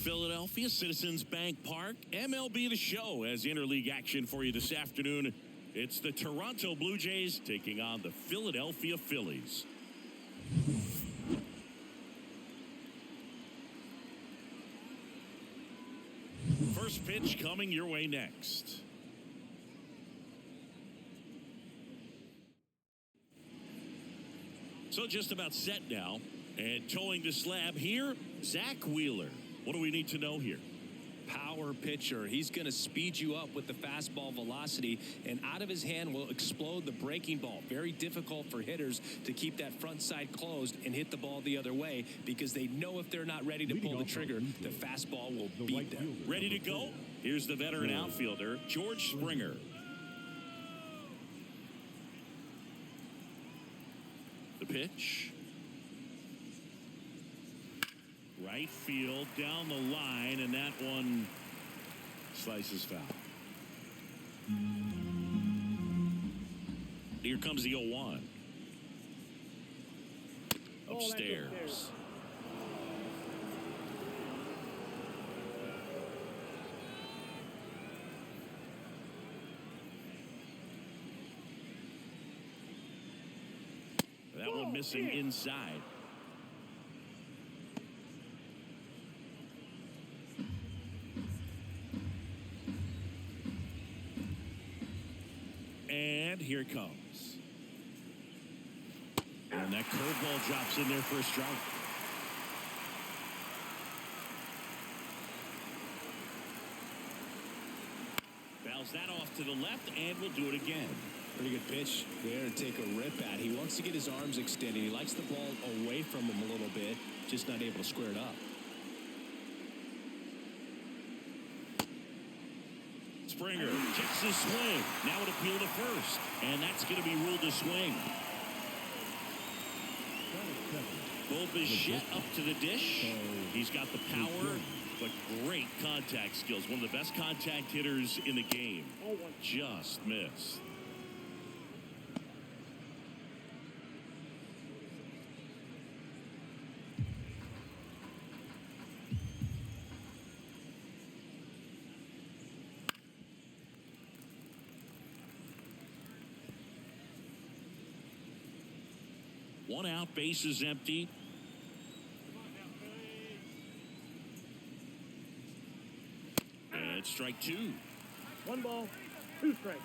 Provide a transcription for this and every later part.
Philadelphia, Citizens Bank Park. MLB The Show has interleague action for you this afternoon. It's the Toronto Blue Jays taking on the Philadelphia Phillies. First pitch coming your way next. So just about set now. And towing the slab here, Zach Wheeler. What do we need to know here? Power pitcher. He's going to speed you up with the fastball velocity, and out of his hand will explode the breaking ball. Very difficult for hitters to keep that front side closed and hit the ball the other way, because they know if they're not ready to pull the trigger, the fastball will beat them. Ready to go? Here's the veteran outfielder, George Springer. The pitch. Right field, down the line, and that one slices foul. Here comes the 0-1. Upstairs. That one missing inside. And here it comes. And that curveball drops in there for a strike. Fouls that off to the left, and we'll do it again. Pretty good pitch there to take a rip at. He wants to get his arms extended. He likes the ball away from him a little bit, just not able to square it up. Springer checks the swing. Now it appeal to first. And that's going to be ruled a swing. Bo Bichette up to the dish. He's got the power, but great contact skills. One of the best contact hitters in the game. Just missed. One out, base is empty. And it's strike two. 1 ball, 2 strikes.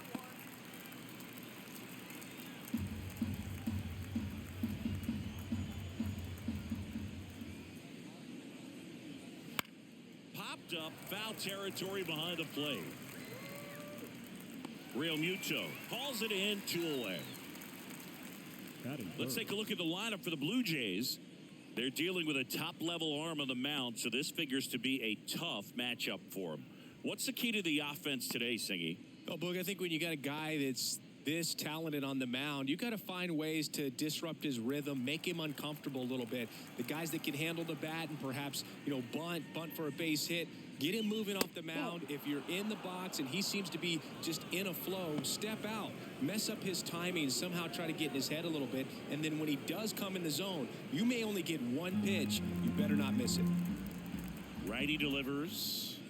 Popped up, foul territory behind the plate. Real Muto hauls it in, 2 away. Let's take a look at the lineup for the Blue Jays. They're dealing with a top-level arm on the mound, so this figures to be a tough matchup for them. What's the key to the offense today, Singy? Oh, Boog, I think when you got a guy that's this talented on the mound, you got to find ways to disrupt his rhythm, make him uncomfortable a little bit. The guys that can handle the bat and perhaps, bunt for a base hit, get him moving off the mound. If you're in the box and he seems to be just in a flow, step out, mess up his timing, somehow try to get in his head a little bit. And then when he does come in the zone, you may only get 1 pitch. You better not miss it. Righty delivers.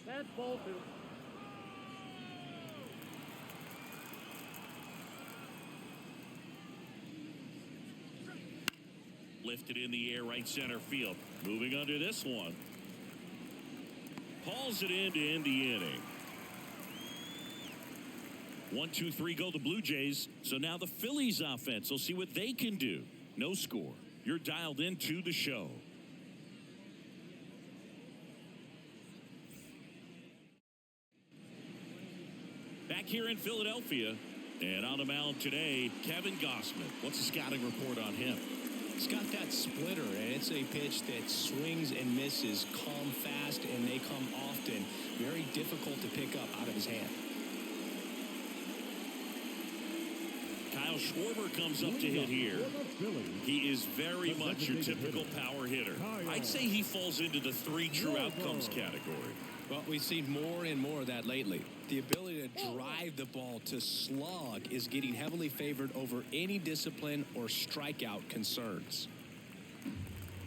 That's ball 2. Lifted in the air, right center field. Moving under this one. Hauls it in to end the inning. 1, 2, 3 go the Blue Jays. So now the Phillies offense. We'll see what they can do. No score. You're dialed into the show. Back here in Philadelphia. And on the mound today, Kevin Gossman. What's the scouting report on him? He's got that splitter, and it's a pitch that swings and misses, come fast, and they come often. Very difficult to pick up out of his hand. Kyle Schwarber comes up to hit here. He is very much your typical power hitter. I'd say he falls into the 3 true outcomes category. Well, we've seen more and more of that lately. The ability to drive the ball, to slug, is getting heavily favored over any discipline or strikeout concerns.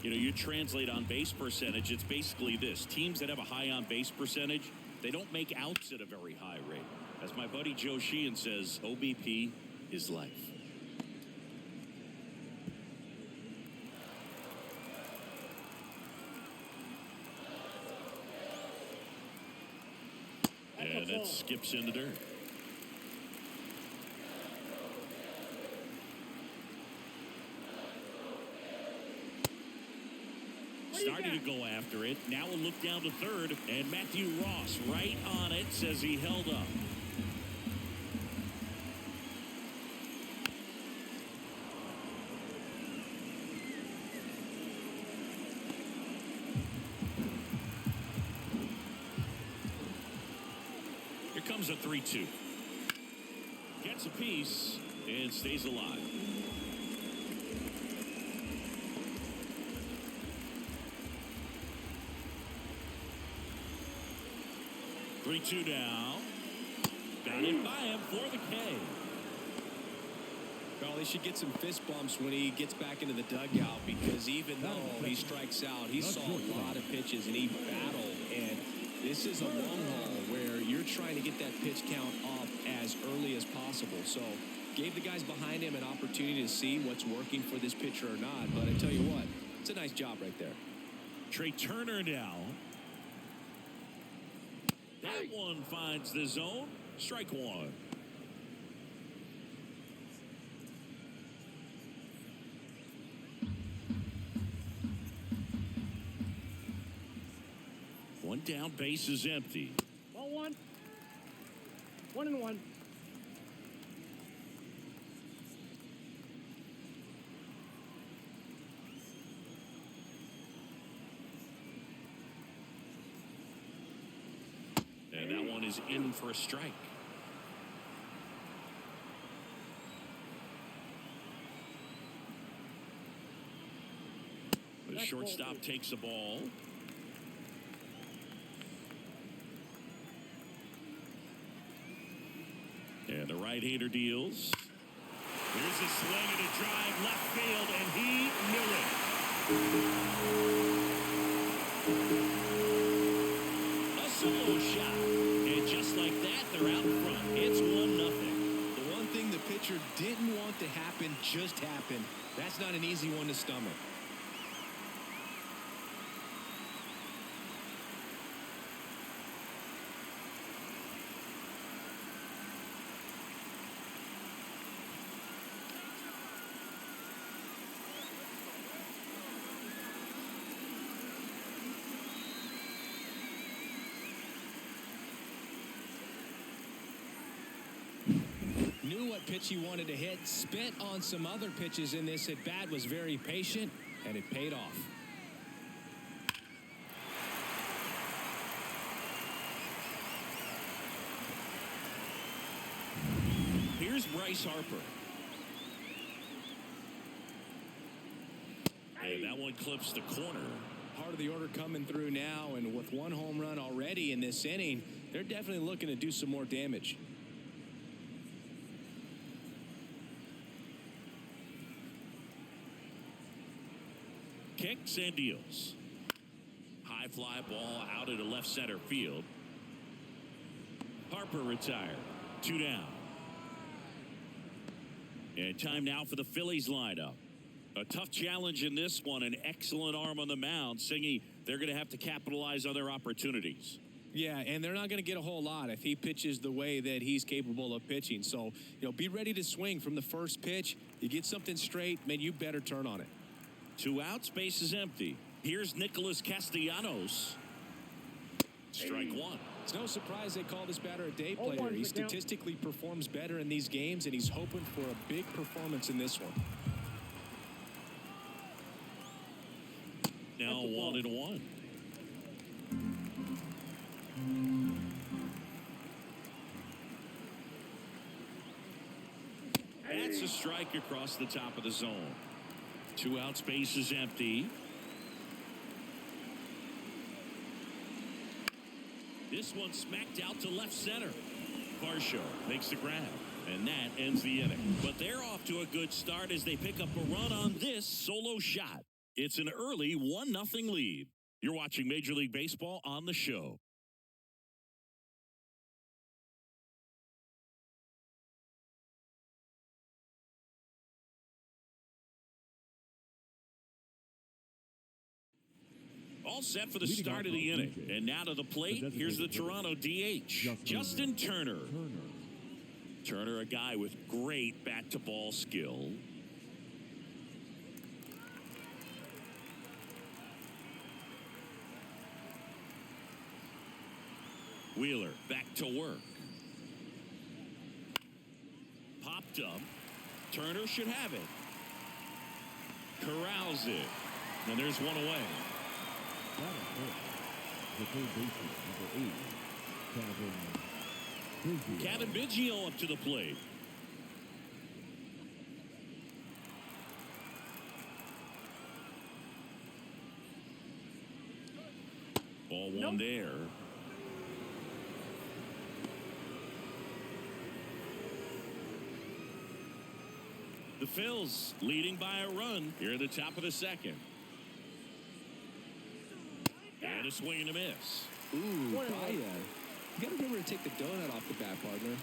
You know, you translate on base percentage, it's basically this. Teams that have a high on base percentage, they don't make outs at a very high rate. As my buddy Joe Sheehan says, OBP is life. And that skips in the dirt. Starting to go after it. Now a look down to third. And Matthew Ross right on it, says he held up. Here comes a 3-2. Gets a piece and stays alive. Three-two now. Got it by him for the K. Well, they should get some fist bumps when he gets back into the dugout, because even though he strikes out, he saw a lot of pitches and he battled. And this is a long haul where you're trying to get that pitch count up as early as possible. So gave the guys behind him an opportunity to see what's working for this pitcher or not. But I tell you what, it's a nice job right there. Trey Turner now. That one finds the zone. Strike one. One down, base is empty. Ball one. 1-1. And that one is in for a strike. The shortstop takes the ball. And the right-hander deals. Here's a swing and a drive left field, and he knew it. A solo shot. And just like that, they're out in front. It's 1-0. The one thing the pitcher didn't want to happen just happened. That's not an easy one to stomach. Knew what pitch he wanted to hit, spent on some other pitches in this at bat, was very patient, and it paid off. Here's Bryce Harper. And that one clips the corner. Part of the order coming through now, and with one home run already in this inning, they're definitely looking to do some more damage. Kicks and deals. High fly ball out into left center field. Harper retired. 2 down. And time now for the Phillies lineup. A tough challenge in this one. An excellent arm on the mound. Singy, they're going to have to capitalize on their opportunities. Yeah, and they're not going to get a whole lot if he pitches the way that he's capable of pitching. So, be ready to swing from the first pitch. You get something straight, man, you better turn on it. 2 outs, base is empty. Here's Nicholas Castellanos. Strike one. It's no surprise they call this batter a day player. He statistically performs better in these games, and he's hoping for a big performance in this one. Now 1-1. That's a strike across the top of the zone. 2 outs, base is empty. This one smacked out to left center. Varsho makes the grab, and that ends the inning. But they're off to a good start as they pick up a run on this solo shot. It's an early 1-0 lead. You're watching Major League Baseball on the show. All set for the start of the inning. And now to the plate, here's the Toronto DH, Justin Turner. Turner, a guy with great bat-to-ball skill. Wheeler back to work. Popped up. Turner should have it. Corrals it. And there's one away. The third baseman, number 8, Kevin Biggio up to the plate. Ball one there. The Phillies leading by a run here at the top of the second. And a swing and a miss. Ooh, Baya. You got to remember to take the donut off the bat, partner.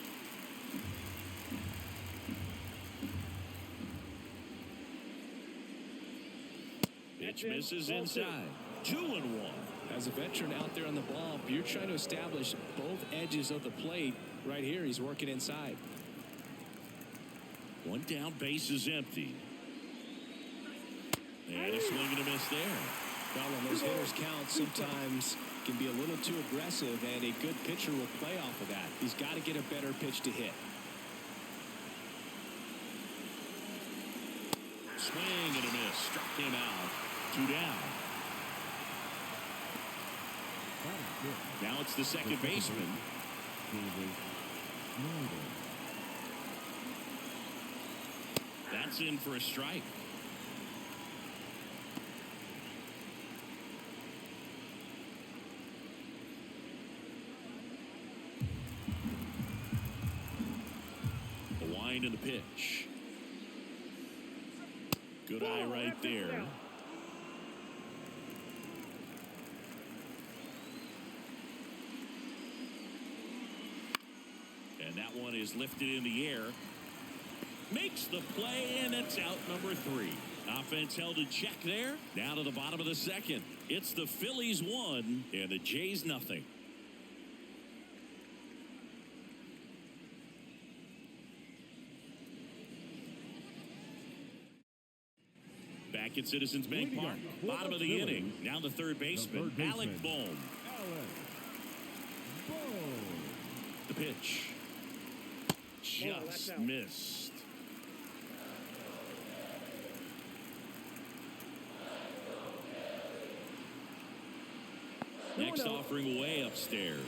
Pitch misses inside. 2-1. As a veteran out there on the ball, you're trying to establish both edges of the plate. Right here, he's working inside. One down, base is empty. And a swing and a miss there. Well, when those hitters count, sometimes can be a little too aggressive, and a good pitcher will play off of that. He's got to get a better pitch to hit. Swing and a miss. Struck him out. 2 down. Now it's the second baseman. That's in for a strike. The wind and the pitch. Good eye right there. And that one is lifted in the air. Makes the play, and it's out number 3. Offense held in check there. Down to the bottom of the second. It's the Phillies 1 and the Jays 0. Back at Citizens Bank Park. Bottom of the inning. Now the third baseman, Alec Bohm. The pitch. Just missed. Next offering way upstairs.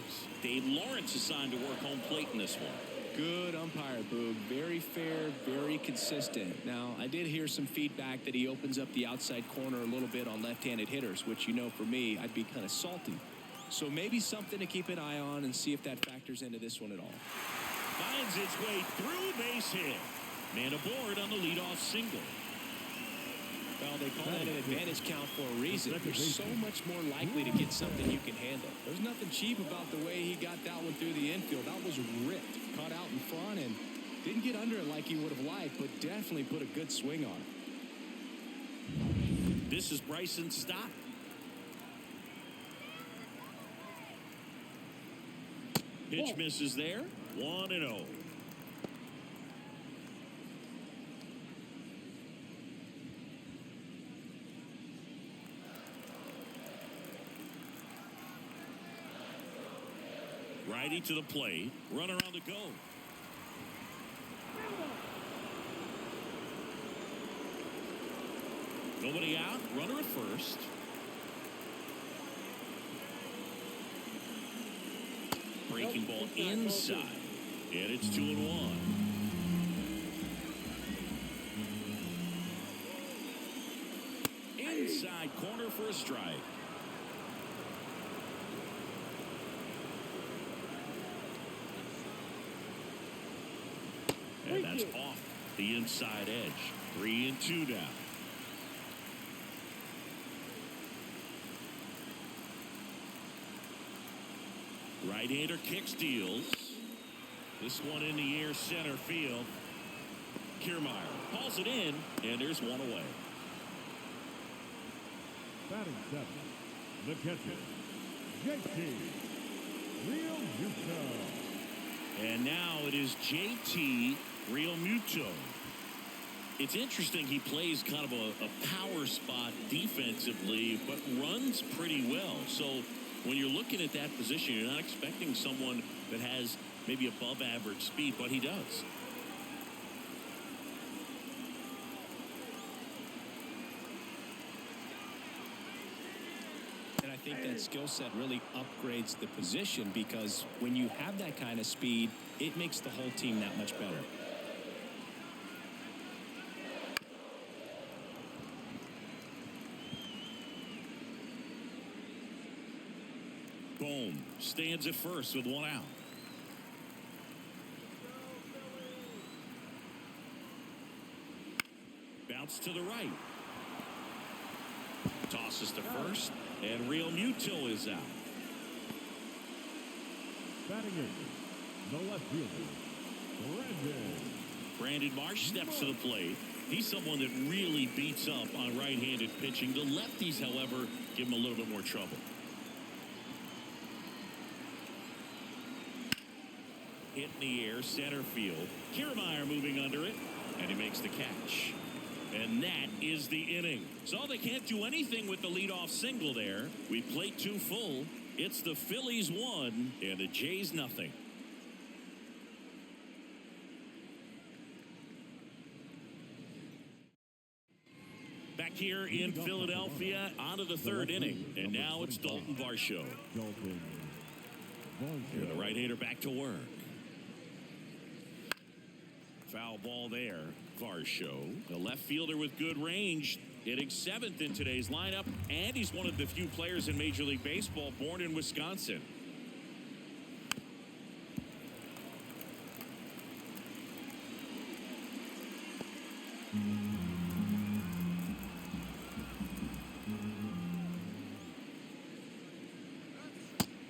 Dave Lawrence assigned to work home plate in this one. Good umpire, Boog. Very fair, very consistent. Now, I did hear some feedback that he opens up the outside corner a little bit on left-handed hitters, which, you know, for me, I'd be kind of salty. So maybe something to keep an eye on and see if that factors into this one at all. Finds its way through, base hit. Man aboard on the leadoff single. Well, they call that an advantage count for a reason. You're so much more likely to get something you can handle. There's nothing cheap about the way he got that one through the infield. That was ripped, caught out in front, and didn't get under it like he would have liked, but definitely put a good swing on it. This is Bryson Stott. Pitch misses there. 1-0. Righty to the plate. Runner on the go. Nobody out. Runner at first. Breaking ball inside. And it's 2-1. Inside corner for a strike. And that's off the inside edge. 3-2 down. Right-hander kick steals. This one in the air center field. Kiermaier hauls it in, and there's one away. Batting seventh, the catcher, JT Realmuto. And now it is JT Realmuto. It's interesting, he plays kind of a power spot defensively, but runs pretty well. So when you're looking at that position, you're not expecting someone that has maybe above average speed, but he does. And I think that skill set really upgrades the position, because when you have that kind of speed, it makes the whole team that much better. Bohm stands at first with one out. Bounce to the right. Tosses to first, and Realmuto is out. Batting eighth, the left fielder, Brandon Marsh steps to the plate. He's someone that really beats up on right-handed pitching. The lefties, however, give him a little bit more trouble. Hit in the air, center field. Kiermaier moving under it, and he makes the catch. And that is the inning. So they can't do anything with the leadoff single there. We played two full. It's the Phillies 1 and the Jays nothing. Back here in Philadelphia, on to the third inning. And now it's Dalton Varsho. And the right-hander back to work. Foul ball there. Varsho, the left fielder with good range, hitting seventh in today's lineup, and he's one of the few players in Major League Baseball born in Wisconsin.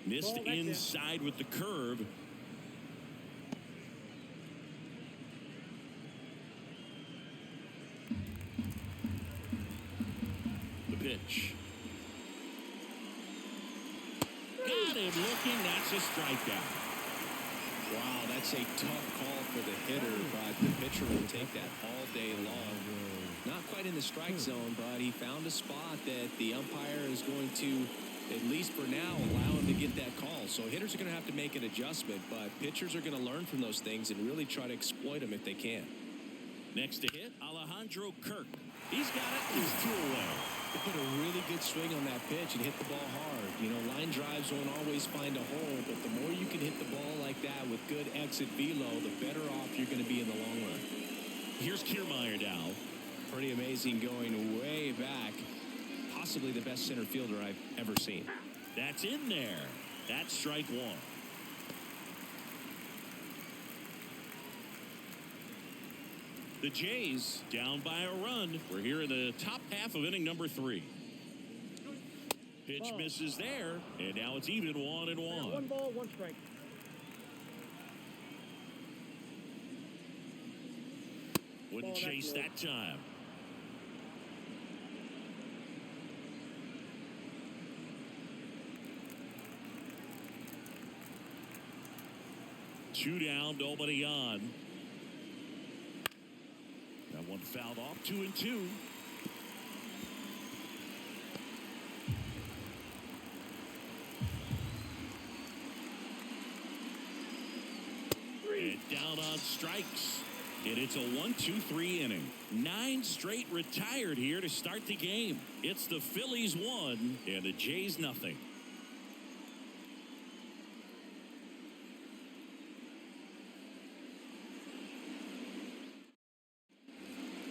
Missed inside with the curve. Pitch. Got him looking. That's a strikeout. Wow, that's a tough call for the hitter, but the pitcher will take that all day long. Not quite in the strike zone, but he found a spot that the umpire is going to, at least for now, allow him to get that call. So hitters are going to have to make an adjustment, but pitchers are going to learn from those things and really try to exploit them if they can. Next to hit, Alejandro Kirk. He's got it. He's two away. He put a really good swing on that pitch and hit the ball hard. You know, line drives won't always find a hole, but the more you can hit the ball like that with good exit velo, the better off you're going to be in the long run. Here's Kiermaier now. Pretty amazing, going way back. Possibly the best center fielder I've ever seen. That's in there. That's strike one. The Jays down by a run. We're here in the top half of inning number 3. Pitch misses there, and now it's even 1-1. 1 ball, 1 strike. Wouldn't chase that time. Two down, nobody on. That one fouled off, 2-2. And down on strikes. And it's a 1-2-3 inning. 9 straight retired here to start the game. It's the Phillies 1 and the Jays nothing.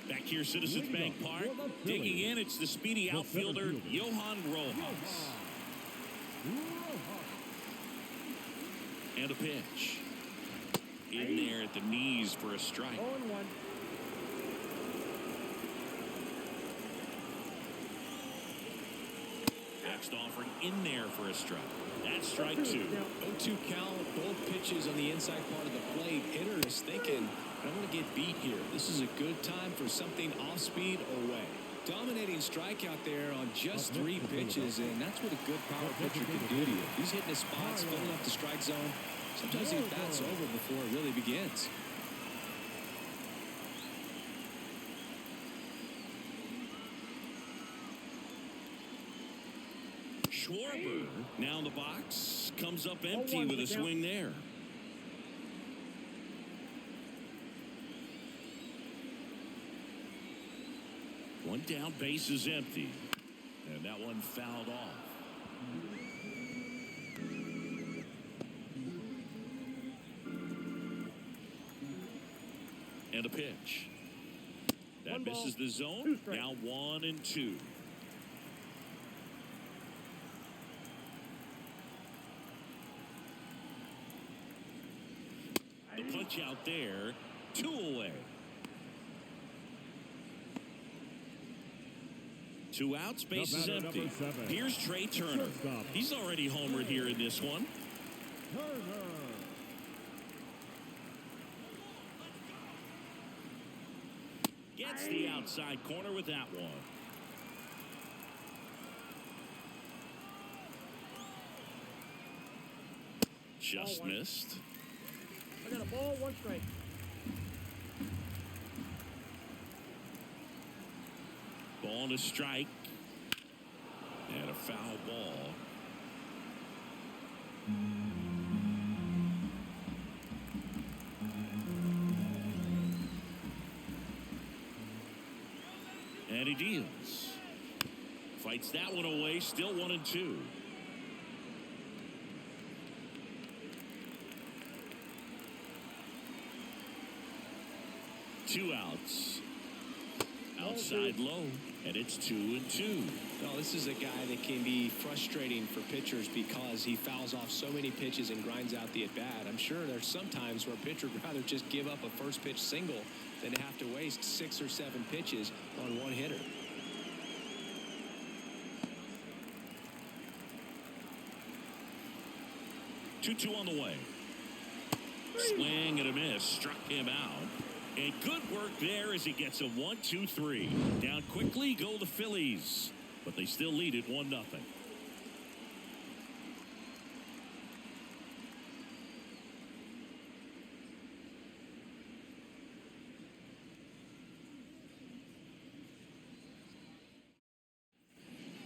Back here, Citizens Bank Park. Digging in, it's the speedy outfielder, Johan Rojas. And a pitch. In there at the knees for a strike. 0-1. next offering in there for a strike. That's strike 2. 0-2 count, both pitches on the inside part of the plate. Hitter is thinking, I don't want to get beat here. This is a good time for something off speed away. Dominating strikeout there on just 3 pitches, and that's what a good power pitcher can do to you. He's hitting his spots, filling up the strike zone. Sometimes the bat's over before it really begins. Schwarber now in the box, comes up empty with a swing there. One down, base is empty, and that one fouled off. And a pitch that misses the zone. Now 1-2. The punch out there, 2 away. 2 outs, base is empty. Here's Trey Turner. He's already homered here in this one. Gets the outside corner with that one. Just missed. I got a ball, 1 strike. Ball and a strike. And a foul ball. And he deals. Fights that one away, still 1-2. Two outs. Outside low, and it's 2-2. Well, this is a guy that can be frustrating for pitchers because he fouls off so many pitches and grinds out the at-bat. I'm sure there's some times where a pitcher would rather just give up a first pitch single than to have to waste 6 or 7 pitches on one hitter. Two on the way. Swing and a miss. Struck him out. And good work there as he gets a 1-2-3. Down quickly go the Phillies. But they still lead it 1-0.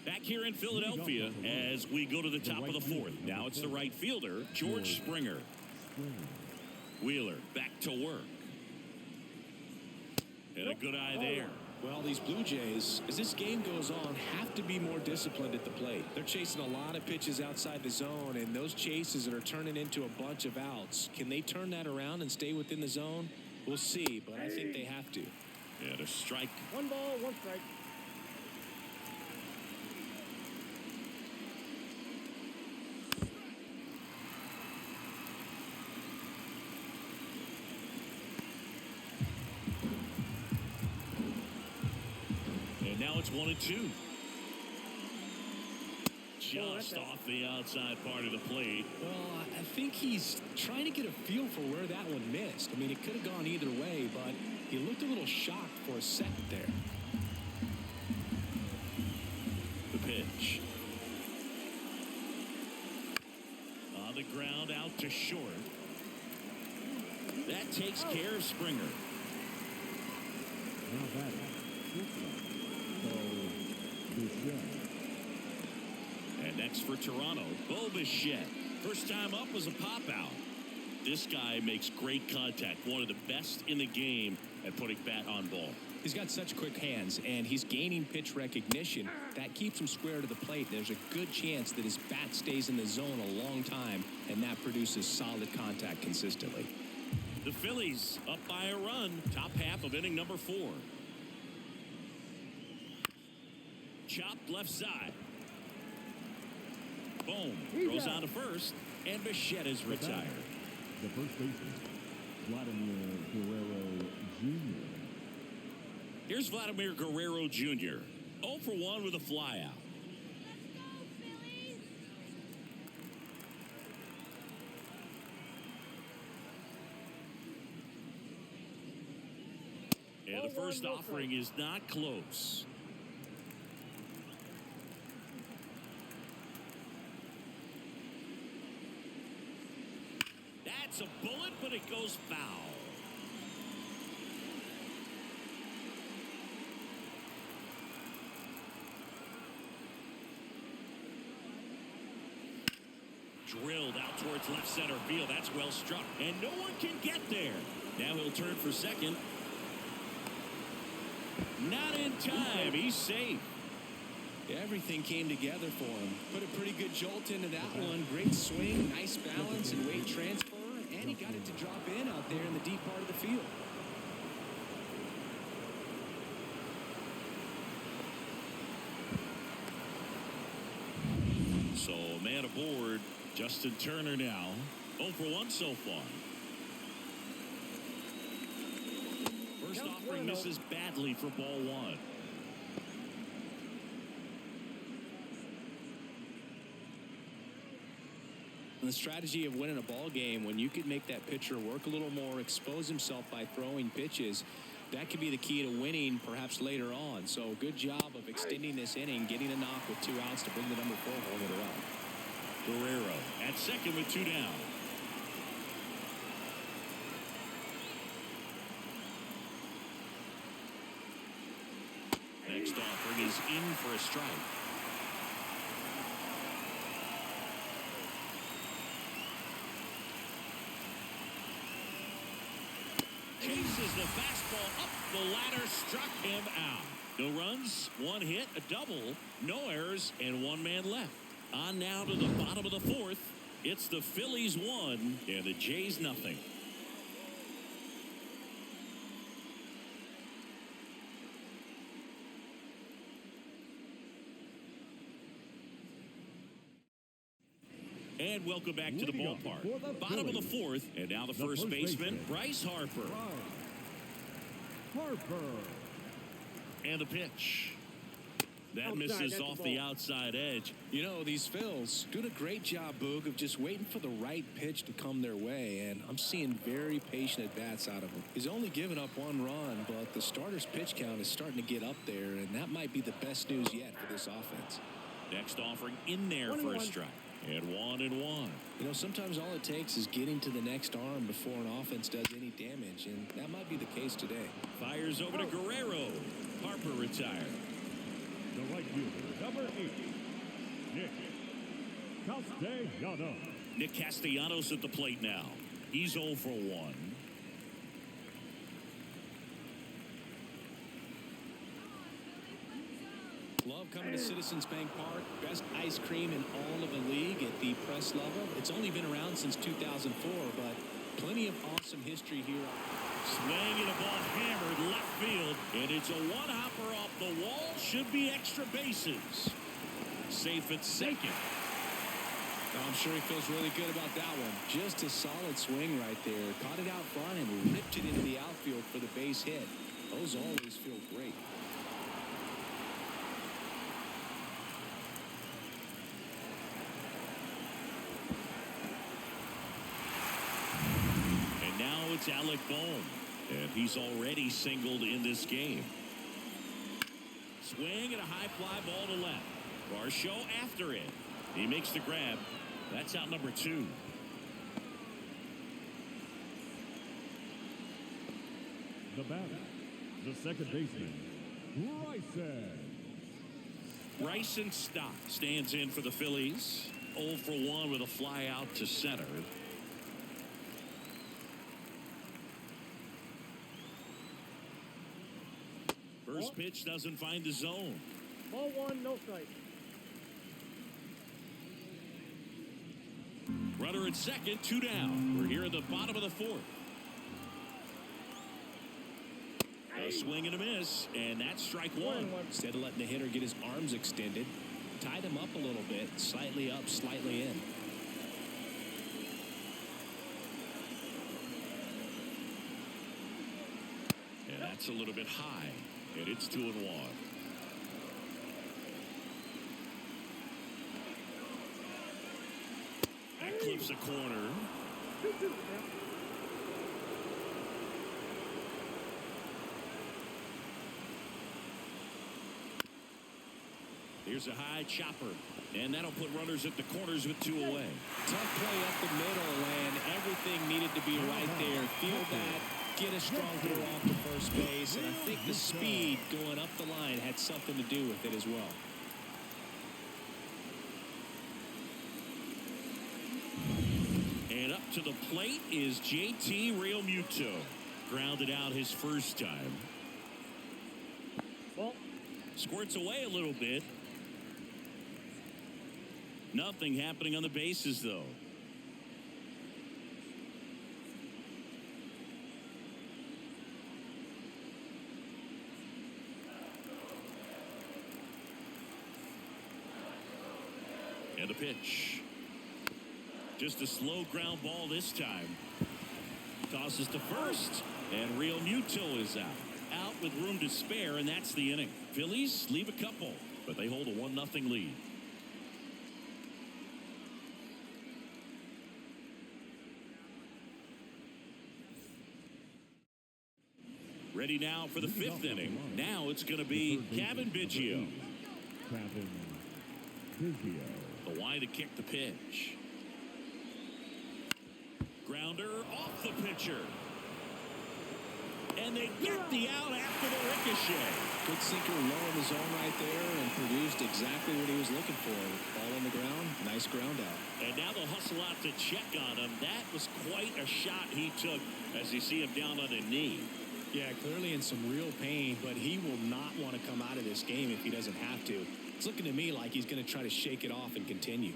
Back here in Philadelphia as we go to the top of the 4th. Now it's the right fielder, George Springer. Wheeler back to work. And a good eye there. Well, these Blue Jays, as this game goes on, have to be more disciplined at the plate. They're chasing a lot of pitches outside the zone, and those chases that are turning into a bunch of outs. Can they turn that around and stay within the zone? We'll see, but I think they have to. And a strike. 1 ball, 1 strike. Now it's 1-2. Just off the outside part of the plate. Well, I think he's trying to get a feel for where that one missed. I mean, it could have gone either way, but he looked a little shocked for a second there. The pitch. On the ground, out to short. That takes care of Springer. And next for Toronto, Bo Bichette. First time up was a pop out. This guy makes great contact. One of the best in the game at putting bat on ball. He's got such quick hands, and he's gaining pitch recognition. That keeps him square to the plate. There's a good chance that his bat stays in the zone a long time, and that produces solid contact consistently. The Phillies up by a run. Top half of inning number 4. Chopped left side. Boom. Throws on to first, and Bichette is retired. The first baseman, Vladimir Guerrero Jr. Here's Vladimir Guerrero Jr. 0 for 1 with a flyout. And the first offering is not close. That's a bullet, but it goes foul. Drilled out towards left center field. That's well struck. And no one can get there. Now he'll turn for second. Not in time. He's safe. Everything came together for him. Put a pretty good jolt into that one. Great swing, nice balance and weight transfer. And he got it to drop in out there in the deep part of the field. So man aboard. Justin Turner now. 0 for 1 so far. First offering misses badly for ball 1. The strategy of winning a ball game, when you could make that pitcher work a little more, expose himself by throwing pitches, that could be the key to winning perhaps later on. So good job of extending this inning, getting a knock with 2 outs to bring the number 4 home hitter up. Guerrero at second with 2 down. Next offering is in for a strike. Chases the fastball up the ladder, struck him out. No runs, 1 hit, a double, no errors, and 1 man left. On now to the bottom of the 4th. It's the Phillies 1 and the Jays nothing. And welcome back to the ballpark. Bottom of the 4th, and now the first baseman, Bryce Harper. And the pitch. That misses off the outside edge. You know, these Phils doing a great job, Boog, of just waiting for the right pitch to come their way, and I'm seeing very patient at-bats out of him. He's only given up 1 run, but the starter's pitch count is starting to get up there, and that might be the best news yet for this offense. Next offering in there for a strike. And 1-1. You know, sometimes all it takes is getting to the next arm before an offense does any damage, and that might be the case today. Fires over to Guerrero. Harper retired. The right fielder, number 8, Nick Castellanos. Nick Castellanos at the plate now. He's 0 for 1. Love coming to Citizens Bank Park. Best ice cream in all of the league at the press level. It's only been around since 2004, but plenty of awesome history here. Swing and a ball hammered left field, and it's a 1-hopper off the wall. Should be extra bases. Safe at second. I'm sure he feels really good about that one. Just a solid swing right there. Caught it out front and ripped it into the outfield for the base hit. Those always feel great. It's Alec Bohm, and he's already singled in this game. Swing and a high fly ball to left. Varsho after it. He makes the grab. That's out number 2. The batter, the second baseman, Bryson Stott stands in for the Phillies. 0 for 1 with a fly out to center. First pitch doesn't find the zone. Ball 1, no strike. Runner at second, 2 down. We're here at the bottom of the 4th. A swing and a miss, and that's strike 1. Instead of letting the hitter get his arms extended, tied him up a little bit, slightly up, slightly in. And that's a little bit high. And it's 2-1. That clips a corner. Here's a high chopper. And that'll put runners at the corners with 2 away. Tough play up the middle, and everything needed to be right there. Feel that, get a strong throw off to first base, and I think the speed going up the line had something to do with it as well. And up to the plate is JT Realmuto. Grounded out his first time. Ball. Squirts away a little bit. Nothing happening on the bases, though. And the pitch. Just a slow ground ball this time. Tosses to first, and Realmuto is out. Out with room to spare, and that's the inning. Phillies leave a couple, but they hold a 1-0 lead. Ready now for the 5th inning. Now it's going to be Kevin Biggio. Kevin Biggio. The wide to kick the pitch. Grounder off the pitcher. And they get the out after the ricochet. Good sinker low in the zone right there and produced exactly what he was looking for. Ball on the ground, nice ground out. And now they'll hustle out to check on him. That was quite a shot he took as you see him down on a knee. Yeah, clearly in some real pain, but he will not want to come out of this game if he doesn't have to. It's looking to me like he's going to try to shake it off and continue.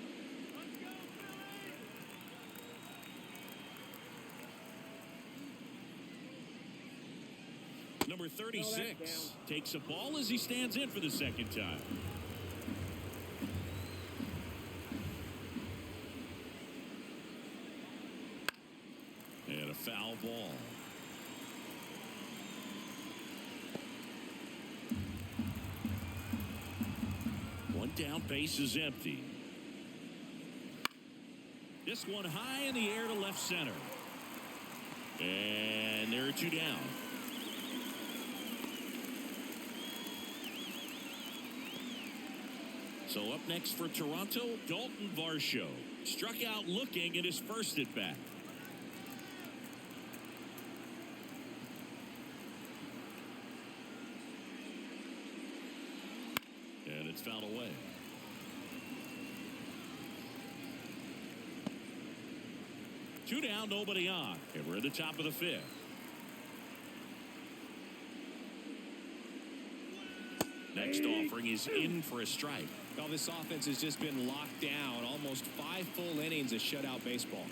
Number 36 takes a ball as he stands in for the second time. And a foul ball. One down, base is empty. This one high in the air to left center. And there are 2 down. So up next for Toronto, Dalton Varsho. Struck out looking at his first at bat. And it's fouled away. Two down, nobody on. And we're at the top of the 5th. Next offering is in for a strike. Well, this offense has just been locked down. Almost 5 full innings of shutout baseball.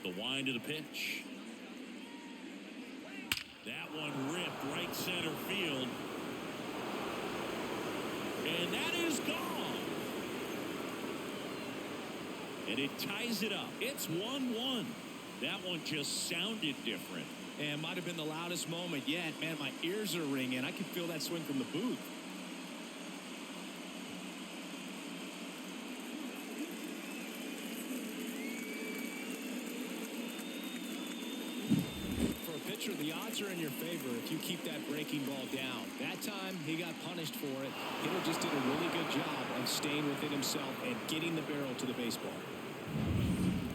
The wind of the pitch. That one ripped right center field. And that is gone. And it ties it up. It's 1-1. That one just sounded different. And might have been the loudest moment yet. Man, my ears are ringing. I can feel that swing from the booth. For a pitcher, the odds are in your favor if you keep that breaking ball down. That time, he got punished for it. Hitter just did a really good job of staying within himself and getting the barrel to the baseball.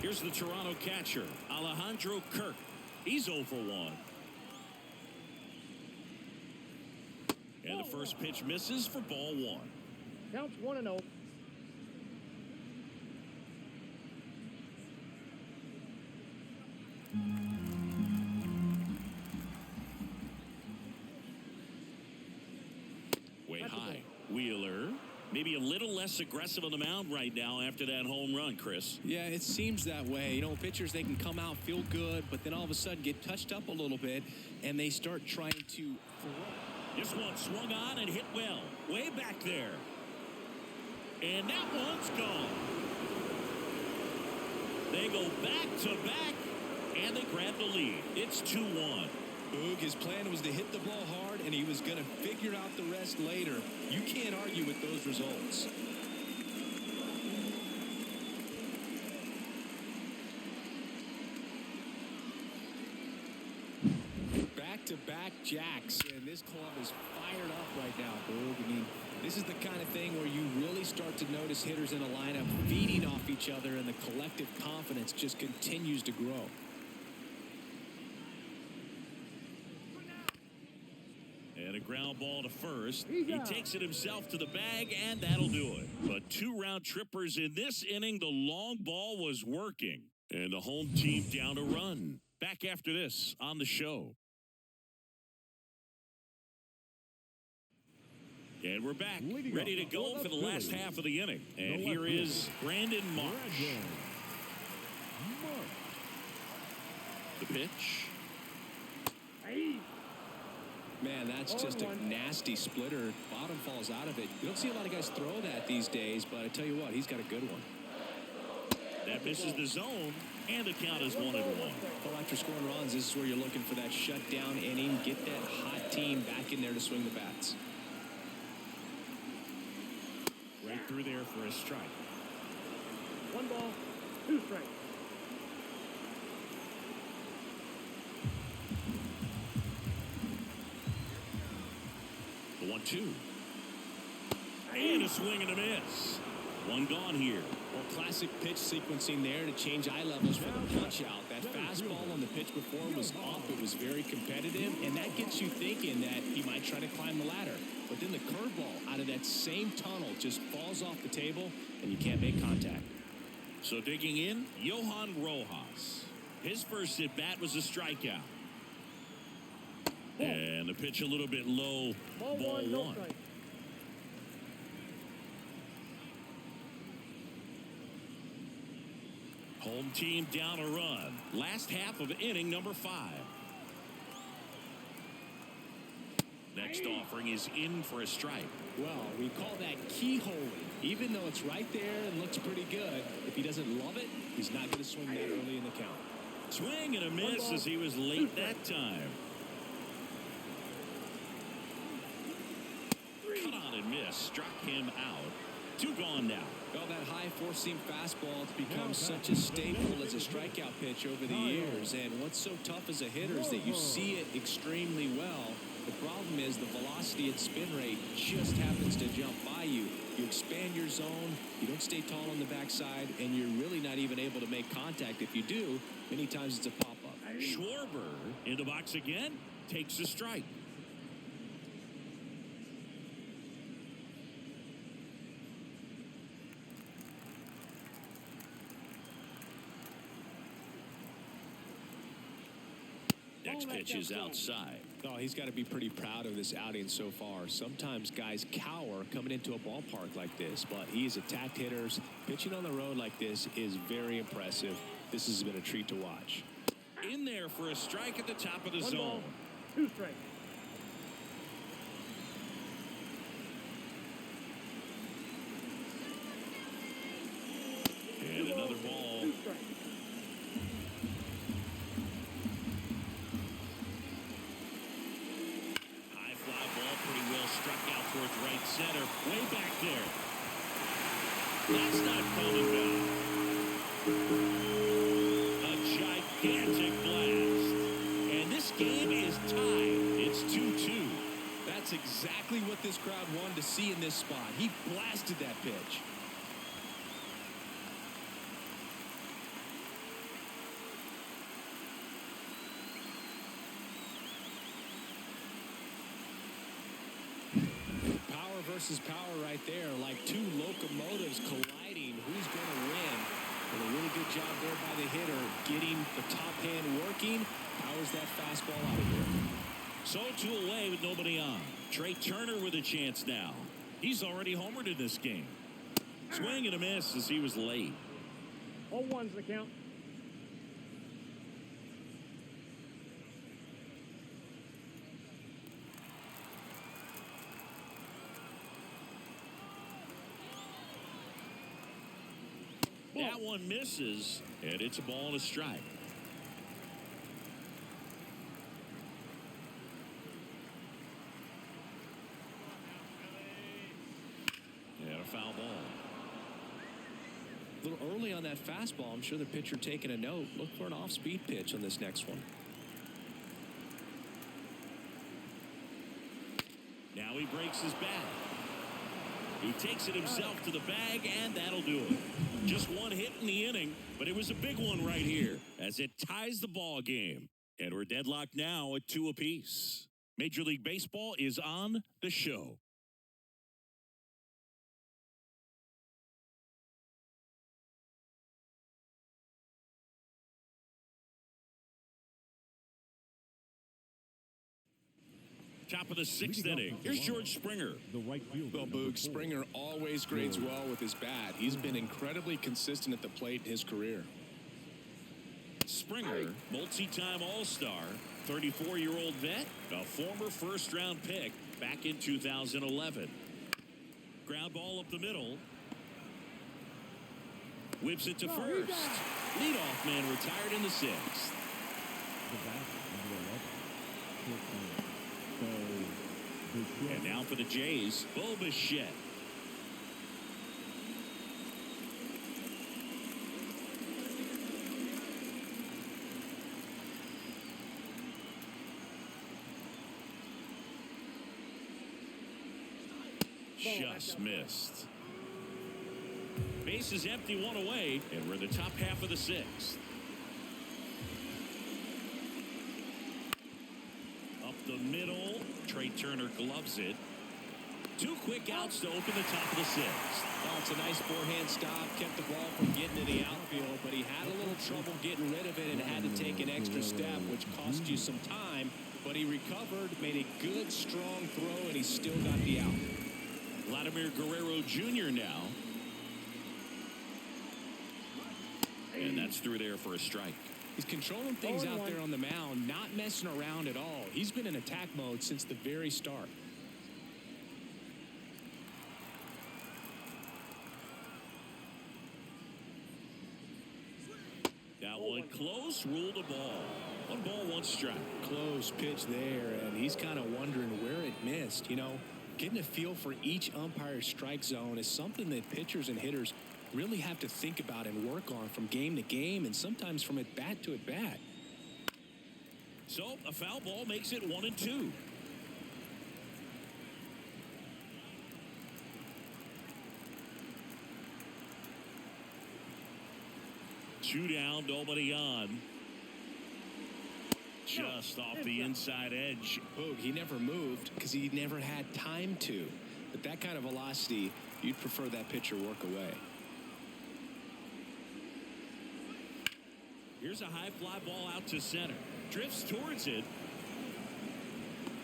Here's the Toronto catcher, Alejandro Kirk. He's 0 for 1. And the first pitch misses for ball 1. Counts 1-0. Way high. Wheeler. Maybe a little less aggressive on the mound right now after that home run, Chris. Yeah, it seems that way. You know, pitchers, they can come out, feel good, but then all of a sudden get touched up a little bit, and they start trying to throw. This one swung on and hit well. Way back there. And that one's gone. They go back to back, and they grab the lead. It's 2-1. Boog, his plan was to hit the ball hard, and he was going to figure out the rest later. You can't argue with those results. Back-to-back Jack Jacks, and this club is fired up right now, Boog. I mean, this is the kind of thing where you really start to notice hitters in a lineup feeding off each other, and the collective confidence just continues to grow. And a ground ball to first. He takes it himself to the bag, and that'll do it. But 2 round trippers in this inning. The long ball was working. And the home team down a run. Back after this on the show. And we're back, ready to go for the last half of the inning. And here is Brandon Marsh. The pitch. Man, that's just a nasty splitter. Bottom falls out of it. You don't see a lot of guys throw that these days, but I tell you what, he's got a good one. That misses the zone, and the count is 1-1. Well, after scoring runs, this is where you're looking for that shutdown inning. Get that hot team back in there to swing the bats. Right through there for a strike. 1 ball, 2 strikes. The 1-2. And a swing and a miss. 1 gone here. Well, classic pitch sequencing there to change eye levels for the punch out. That fastball on the pitch before was up. It was very competitive, and that gets you thinking that he might try to climb the ladder. But then the curveball out of that same tunnel just falls off the table, and you can't make contact. So digging in, Johan Rojas. His first at bat was a strikeout. And the pitch a little bit low. Ball 1, no strike. Home team down a run. Last half of inning number 5. Next offering is in for a strike. Well, we call that keyholing. Even though it's right there and looks pretty good, if he doesn't love it, he's not going to swing that early in the count. Swing and a miss as he was late that time. Cut on and miss. Struck him out. 2 gone now. Well, that high four-seam fastball has become such a staple as a strikeout pitch over the years. And what's so tough as a hitter is that you see it extremely well. The problem is the velocity and spin rate just happens to jump by you. You expand your zone, you don't stay tall on the backside, and you're really not even able to make contact. If you do, many times it's a pop-up. Schwarber in the box again. Takes a strike. Next pitch is outside. Oh, he's got to be pretty proud of this outing so far. Sometimes guys cower coming into a ballpark like this, but he's attacked hitters. Pitching on the road like this is very impressive. This has been a treat to watch. In there for a strike at the top of the 1 zone. ball, 2 strikes. And another ball. 2 strikes. Struck out towards right center. Way back there. That's not coming back. A gigantic blast. And this game is tied. It's 2-2. That's exactly what this crowd wanted to see in this spot. He blasted that pitch. Versus power right there, like 2 locomotives colliding. Who's going to win? And a really good job there by the hitter, getting the top hand working, powers that fastball out of here. So 2 away with nobody on. Trey Turner with a chance now. He's already homered in this game. Swing and a miss as he was late. 0-1's the count. That one misses, and it's a ball and a strike. And a foul ball. A little early on that fastball. I'm sure the pitcher taking a note. Look for an off-speed pitch on this next one. he breaks his bat. He takes it himself to the bag, and that'll do it. Just one hit in the inning, but it was a big one right here as it ties the ball game. And we're deadlocked now at 2 apiece. Major League Baseball is on the show. Top of the 6th inning. Here's George Springer. The right fielder. Well, Boog, Springer always grades well with his bat. He's been incredibly consistent at the plate in his career. Springer, multi-time All-Star, 34-year-old vet, a former first-round pick back in 2011. Ground ball up the middle. Whips it to first. Leadoff man retired in the 6th. And now for the Jays, Bo Bichette. Just missed. Base is empty, 1 away, and we're in the top half of the 6th. Up the middle, Trey Turner gloves it. 2 quick outs to open the top of the 6th. Well, it's a nice forehand stop, kept the ball from getting to the outfield, but he had a little trouble getting rid of it and had to take an extra step, which cost you some time, but he recovered, made a good, strong throw, and he still got the out. Vladimir Guerrero Jr. now. And that's through there for a strike. He's controlling things out there on the mound, not messing around at all. He's been in attack mode since the very start. That one close, ruled a ball. 1 ball, 1 strike. Close pitch there, and he's kind of wondering where it missed. You know, getting a feel for each umpire's strike zone is something that pitchers and hitters really have to think about and work on from game to game and sometimes from at bat to at bat. So a foul ball makes it 1-2. Two down, nobody on. Just off the inside edge. Boog, he never moved because he never had time to. But that kind of velocity, you'd prefer that pitcher work away. Here's a high fly ball out to center. Drifts towards it.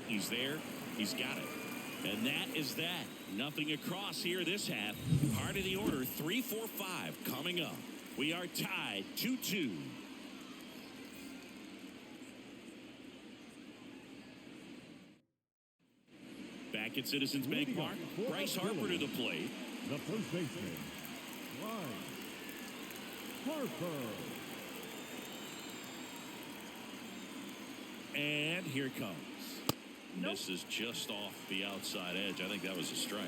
He's there. He's got it. And that is that. Nothing across here this half. Heart of the order, 3, 4, 5 coming up. We are tied 2-2. Back at Citizens Bank Park, Bryce Harper to the plate. The first baseman, Bryce Harper. And here it comes. Misses just off the outside edge. I think that was a strike.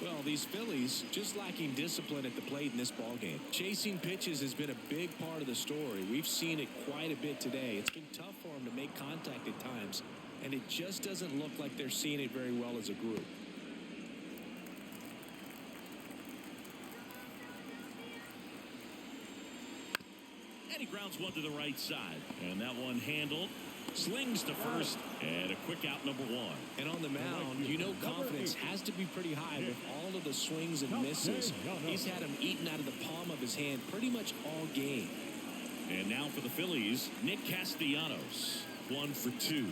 Well, these Phillies just lacking discipline at the plate in this ballgame. Chasing pitches has been a big part of the story. We've seen it quite a bit today. It's been tough for them to make contact at times, and it just doesn't look like they're seeing it very well as a group. And he grounds one to the right side. And that one handled. Slings to first, and a quick out, number 1. And on the mound, you know confidence has to be pretty high with all of the swings and misses. He's had them eaten out of the palm of his hand pretty much all game. And now for the Phillies, Nick Castellanos, 1 for 2.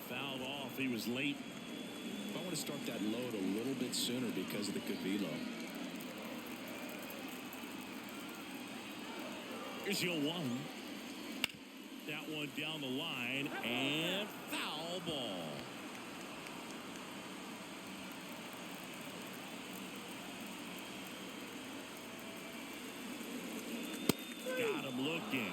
Fouled off. He was late. I want to start that load a little bit sooner because of the good velo. Here's your 1. That one down the line, and foul ball. Got him looking.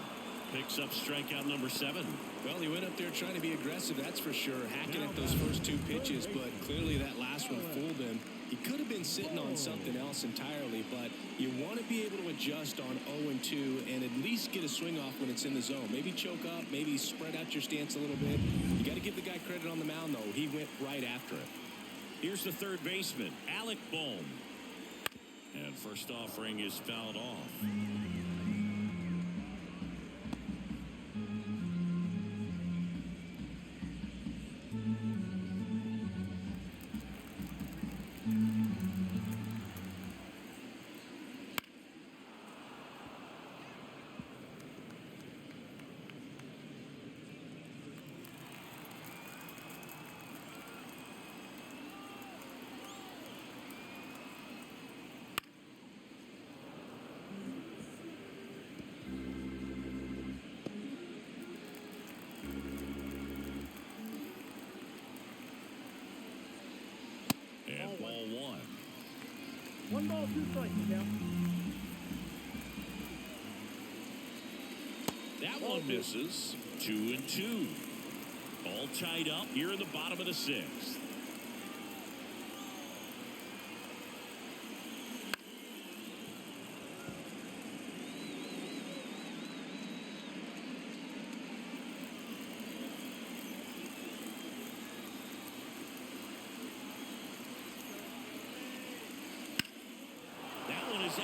Picks up strikeout number 7. Well, he went up there trying to be aggressive, that's for sure. Hacking at those first 2 pitches, but clearly that last one fooled him. He could have been sitting on something else entirely, but you want to be able to adjust on 0-2 and at least get a swing off when it's in the zone. Maybe choke up, maybe spread out your stance a little bit. You got to give the guy credit on the mound, though. He went right after it. Here's the third baseman, Alec Bohm. And first offering is fouled off. And ball one. 1 ball, 2 strikes, count. That one misses. 2-2. All tied up here in the bottom of the 6th.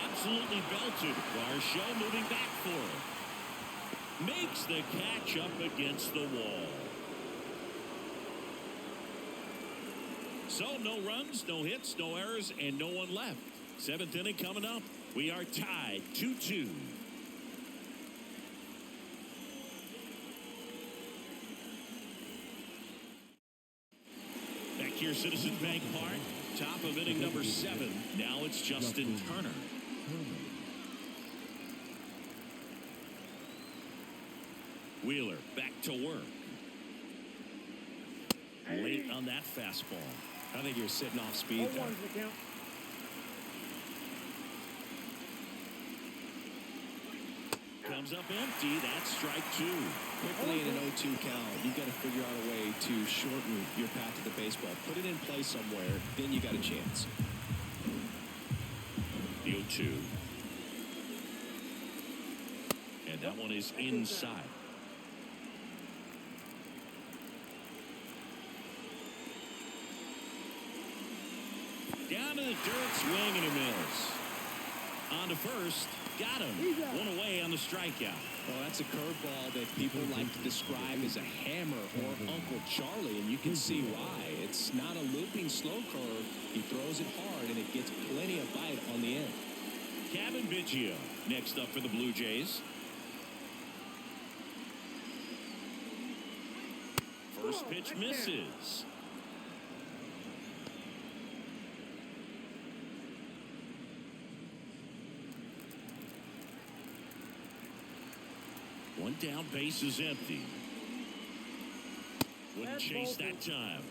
Absolutely belted. Varsho moving back for it. Makes the catch up against the wall. So no runs, no hits, no errors, and no one left. 7th inning coming up. We are tied 2-2. Back here, Citizens Bank Park. Top of inning number 7. Now it's Justin Turner. Wheeler back to work. Late on that fastball. I think you're sitting off speed there. 0-1's the count. Comes up empty. That's strike 2. Quickly in an 0-2 count, you've got to figure out a way to shorten your path to the baseball. Put it in play somewhere, then you got a chance. The 0-2. And that one is inside. Down to the dirt, swing and a miss. On to first, got him. One away on the strikeout. Well, that's a curveball that people like to describe as a hammer or Uncle Charlie, and you can see why. It's not a looping slow curve. He throws it hard, and it gets plenty of bite on the end. Kevin Biggio next up for the Blue Jays. First pitch misses. One down, base is empty. Wouldn't chase that time.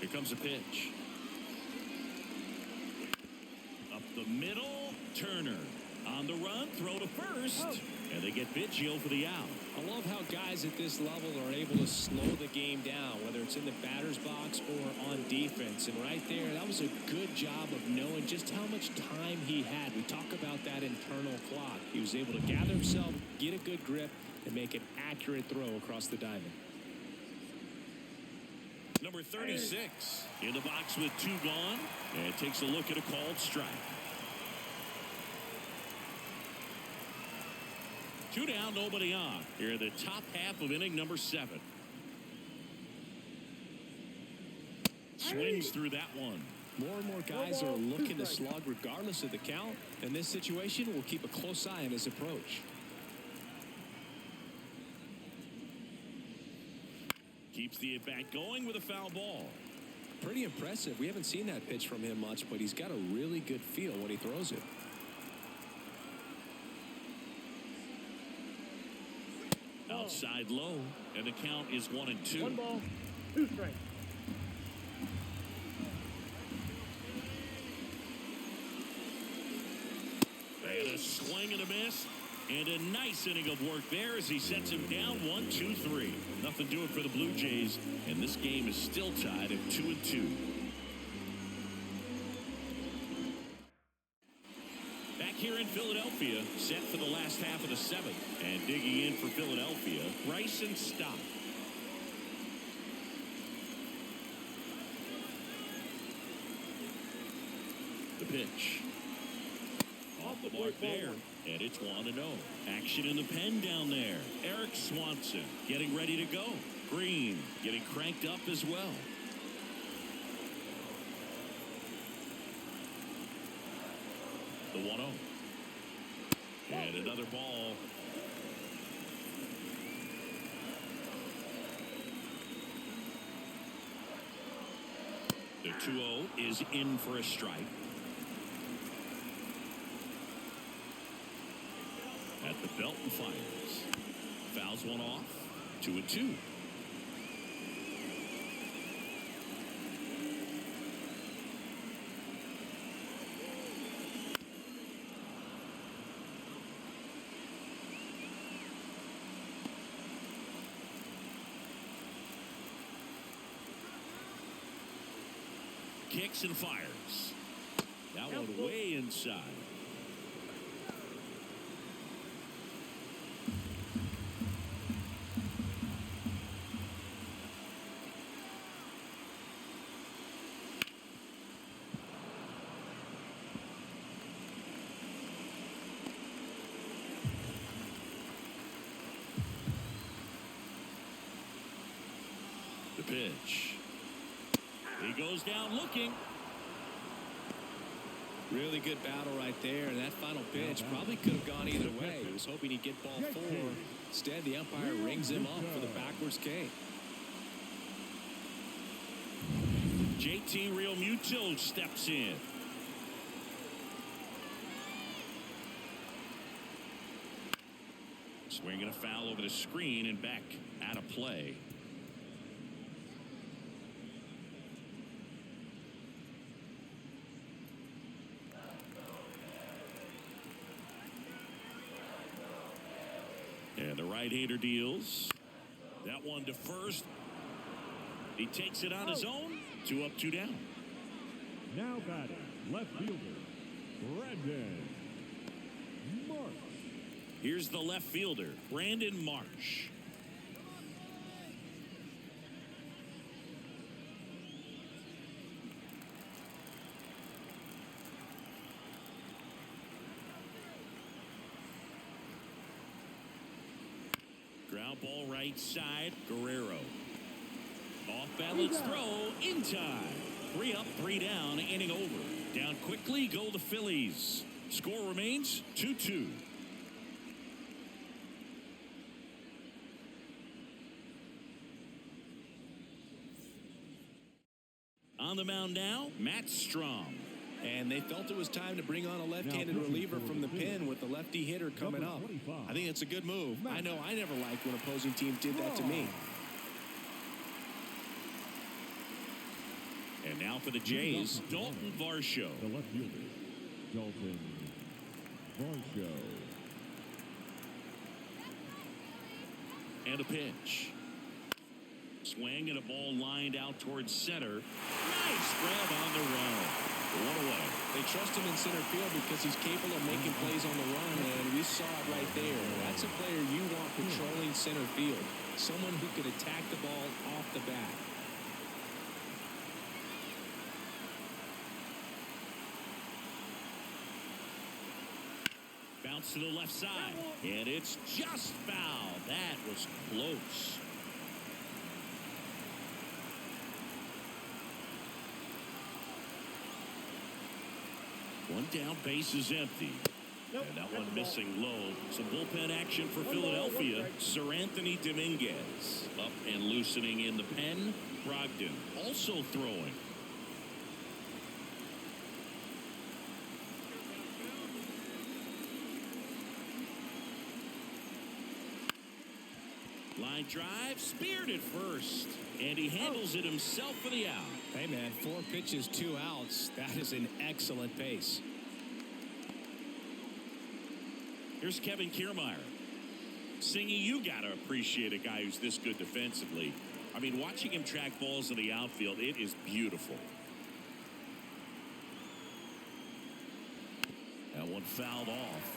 Here comes a pitch. Up the middle, Turner. On the run, throw to first, and they get Biggio for the out. I love how guys at this level are able to slow the game down, whether it's in the batter's box or on defense. And right there, that was a good job of knowing just how much time he had. We talk about that internal clock. He was able to gather himself, get a good grip, and make an accurate throw across the diamond. Number 36 in the box with 2 gone, and takes a look at a called strike. 2 down, nobody on. Here in the top half of inning number 7. Swings through that one. More and more guys are looking to slug regardless of the count. In this situation, we'll keep a close eye on his approach. Keeps the at-bat going with a foul ball. Pretty impressive. We haven't seen that pitch from him much, but he's got a really good feel when he throws it. Outside low, and the count is 1-2. 1 ball, 2 strikes. A swing and a miss. And a nice inning of work there as he sets him down 1-2-3. Nothing doing for the Blue Jays, and this game is still tied at 2-2. Back here in Philadelphia, set for the last half of the seventh. And digging in for Philadelphia, Bryson Stott. The pitch. Off the mark there. And it's 1-0. Action in the pen down there. Eric Swanson getting ready to go. Green getting cranked up as well. The 1-0. And another ball. The 2-0 is in for a strike. At the belt and fires. Fouls one off. 2-2. Kicks and fires. That one way inside. The pitch. He goes down looking. Really good battle right there. And that final pitch probably could have gone either way. He was hoping he'd get ball 4. Instead, the umpire rings him up for the backwards K. JT Realmuto steps in. Swinging a foul over the screen and back out of play. And the right-hander deals. That one to first. He takes it on his own. 2 up, 2 down. Now batting, left fielder, Brandon Marsh. Here's the left fielder, Brandon Marsh. Ground ball right side, Guerrero. Off balance throw in time. 3 up, 3 down, inning over. Down quickly go the Phillies. Score remains 2-2. On the mound now, Matt Strom. And they felt it was time to bring on a left-handed reliever from the pen with the lefty hitter coming up. I think it's a good move. I know I never liked when opposing teams did that to me. And now for the Jays, Dalton Varsho. The left fielder, Dalton Varsho. And a pitch. Swing and a ball lined out towards center. Nice grab on the run. 1 away. They trust him in center field because he's capable of making plays on the run, and we saw it right there. That's a player you want patrolling center field. Someone who can attack the ball off the bat. Bounce to the left side. And it's just foul. That was close. One down, base is empty. And that one missing low. Some bullpen action for Philadelphia. Sir Anthony Dominguez up and loosening in the pen. Brogdon also throwing. Line drive, speared at first. And he handles it himself for the out. Hey, man, 4 pitches, 2 outs. That is an excellent pace. Here's Kevin Kiermaier. Singy, you got to appreciate a guy who's this good defensively. I mean, watching him track balls in the outfield, it is beautiful. That one fouled off.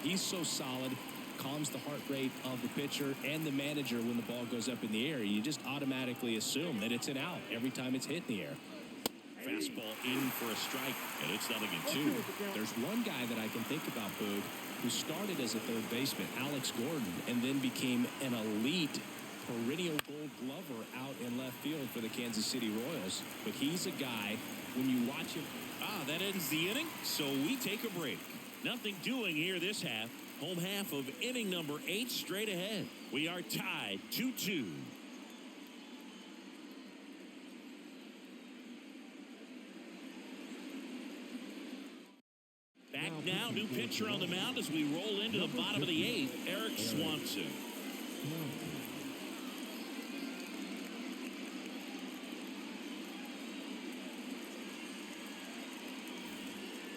He's so solid, calms the heart rate of the pitcher and the manager when the ball goes up in the air. You just automatically assume that it's an out every time it's hit in the air. Fastball in for a strike, and it's 0-2. There's one guy that I can think about, Boog, who started as a third baseman, Alex Gordon, and then became an elite perennial gold glover out in left field for the Kansas City Royals. But he's a guy, when you watch him... That ends the inning, so we take a break. Nothing doing here this half. Home half of inning number 8 straight ahead. We are tied 2-2. Back now, new pitcher on the mound as we roll into the bottom of the 8th, Eric Swanson.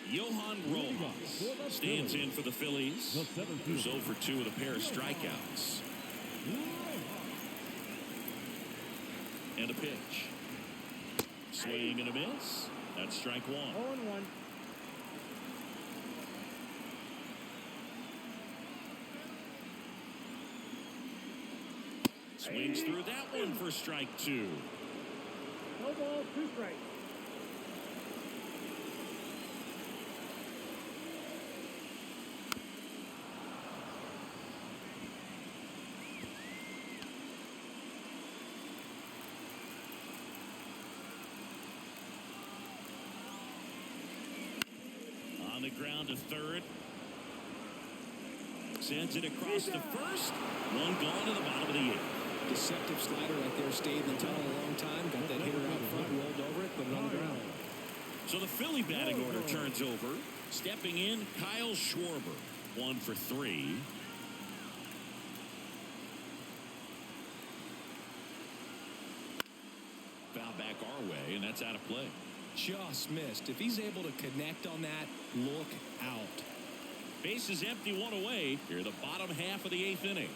Johan Rojas stands in for the Phillies, who's 0 for 2 with a pair of strikeouts. And a pitch. Swing and a miss. That's strike 1. 0-1. Swings through that one for strike 2. No ball, 2 strikes. On the ground to third. Sends it across the first. One gone to the bottom of the 8th. Deceptive slider right there, stayed in the tunnel a long time, got that hitter out front, rolled over it, put it on the ground. So the Philly batting order turns over. Stepping in, Kyle Schwarber, 1 for 3. Foul back our way, and that's out of play. Just missed. If he's able to connect on that, look out. Base is empty, 1 away. Here, the bottom half of the 8th inning.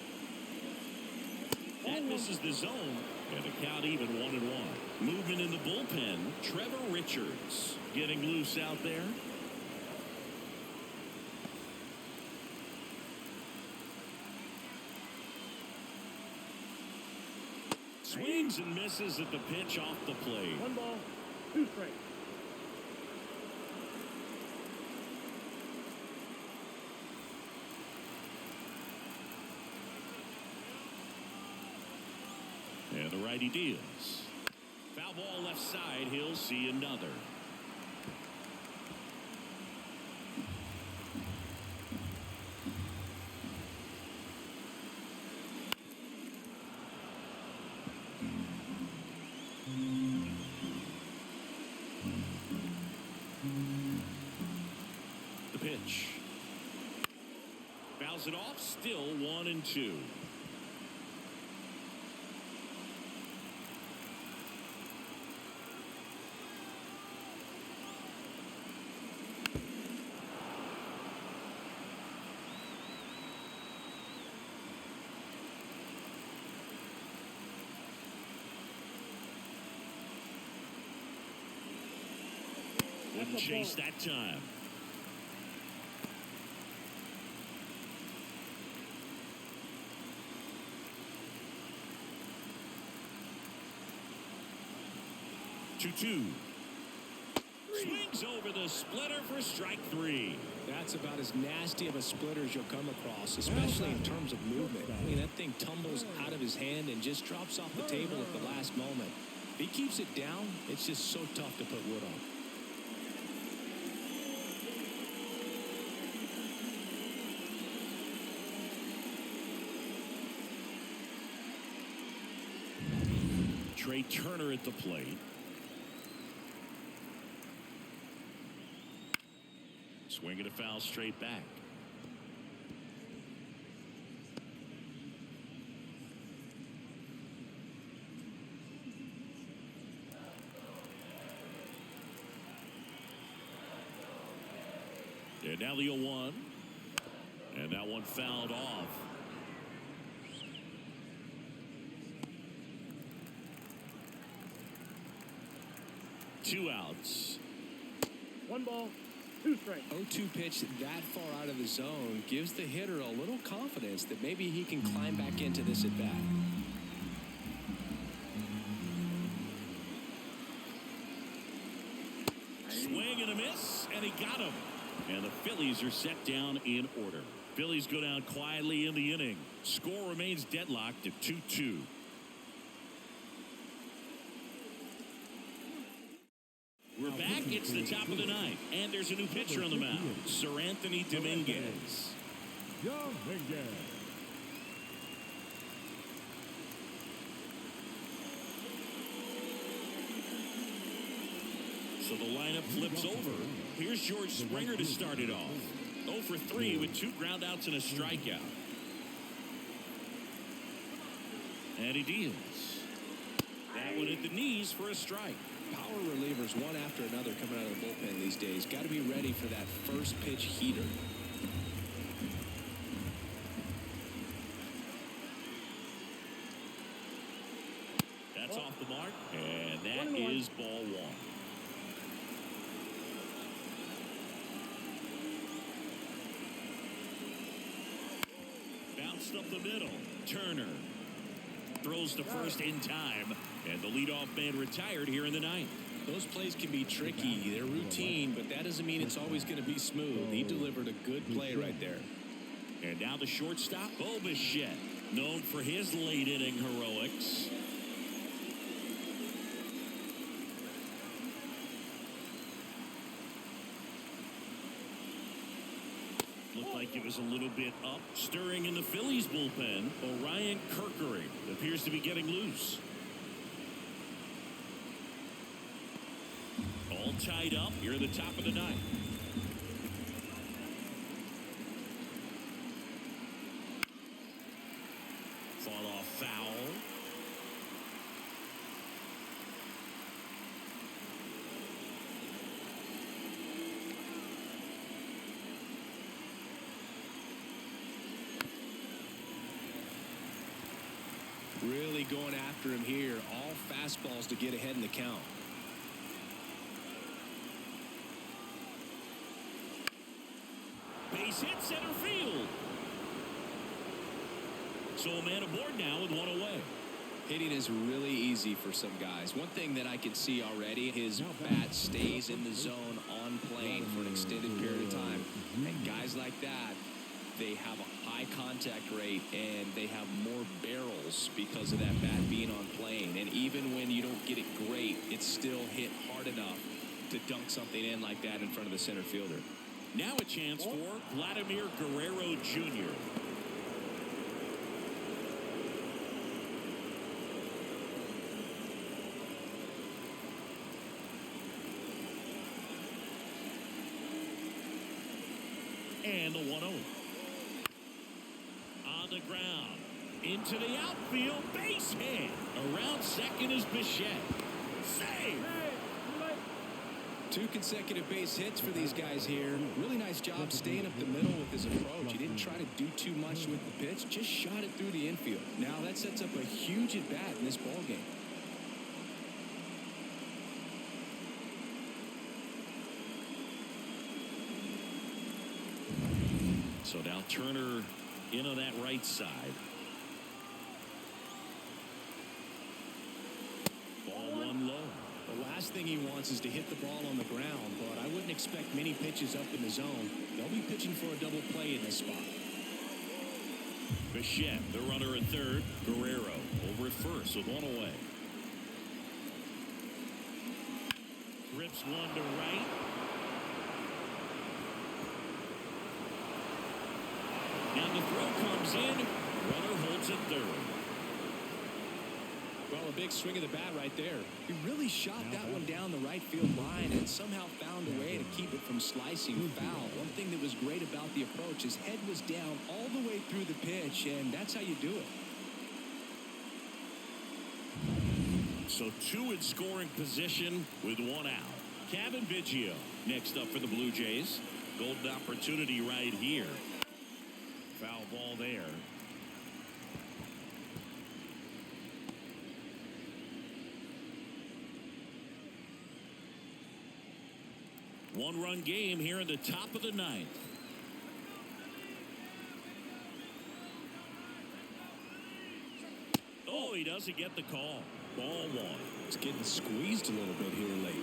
That misses the zone, and the count even 1-1. Movement in the bullpen. Trevor Richards getting loose out there. Swings and misses at the pitch off the plate. 1 ball, 2 strikes. And the righty deals. Foul ball left side. He'll see another. The pitch. Fouls it off. Still 1-2. Wouldn't chase that time. Two. Swings over the splitter for strike 3. That's about as nasty of a splitter as you'll come across, especially in terms of movement. I mean, that thing tumbles out of his hand and just drops off the table at the last moment. If he keeps it down, it's just so tough to put wood on. Trey Turner at the plate. Swinging a foul straight back. And now the 0-1. And that one fouled off. Two outs. 1 ball, 2 strikes. 0-2 pitch that far out of the zone gives the hitter a little confidence that maybe he can climb back into this at bat. Swing and a miss, and he got him. And the Phillies are set down in order. Phillies go down quietly in the inning. Score remains deadlocked at 2-2. We're back. It's the top of the ninth, and there's a new pitcher on the mound, Sir Anthony Dominguez. Dominguez. So the lineup flips over. Here's George Springer to start it off. 0 for 3 with 2 groundouts and a strikeout. And he deals. That one at the knees for a strike. Power relievers one after another coming out of the bullpen these days. Got to be ready for that first pitch heater. That's off the mark, and that is ball 1. Bounced up the middle. Turner throws to first in time, and the leadoff man retired here in the ninth. Those plays can be tricky. They're routine, but that doesn't mean it's always going to be smooth. He delivered a good play right there. And now the shortstop, Bo Bichette, known for his late inning heroics. Looked like it was a little bit up. Stirring in the Phillies bullpen, Orion Kerkering appears to be getting loose. All tied up here at the top of the ninth. Fall off foul. Really going after him here. All fastballs to get ahead in the count. Base hit center field. So a man aboard now with 1 away. Hitting is really easy for some guys. One thing that I can see already, his bat stays in the zone on plane for an extended period of time. And guys like that, they have a high contact rate and they have more barrels because of that bat being on plane. And even when you don't get it great, it's still hit hard enough to dunk something in like that in front of the center fielder. Now a chance for Vladimir Guerrero Jr. And the 1-0. On the ground. Into the outfield. Base hit. Around second is Bichette. Save. 2 consecutive base hits for these guys here. Really nice job staying up the middle with his approach. He didn't try to do too much with the pitch. Just shot it through the infield. Now that sets up a huge at-bat in this ballgame. So now Turner in on that right side. Ball 1 low. The last thing he wants is to hit the ball on the ground, but I wouldn't expect many pitches up in the zone. They'll be pitching for a double play in this spot. Bichette, the runner at third. Guerrero over at first with 1 away. Rips one to right. Now the throw comes in. Runner holds at third. Well, a big swing of the bat right there. He really shot that one down the right field line and somehow found a way to keep it from slicing foul. One thing that was great about the approach, his head was down all the way through the pitch, and that's how you do it. So 2 in scoring position with 1 out. Kevin Biggio next up for the Blue Jays. Golden opportunity right here. Foul ball there. One-run game here in the top of the ninth. Oh, he doesn't get the call. Ball one. It's getting squeezed a little bit here late.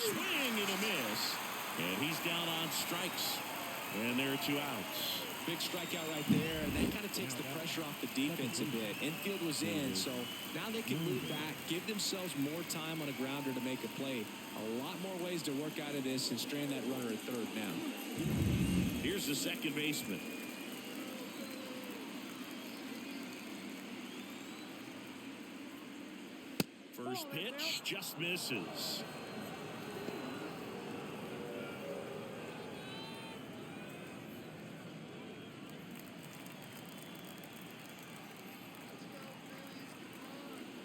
Swing and a miss. And he's down on strikes. And there are 2 outs. Big strikeout right there, and that kind of takes the pressure off the defense a bit. Infield was in, so now they can move back, give themselves more time on a grounder to make a play. A lot more ways to work out of this and strand that runner at third now. Here's the second baseman. First pitch just misses.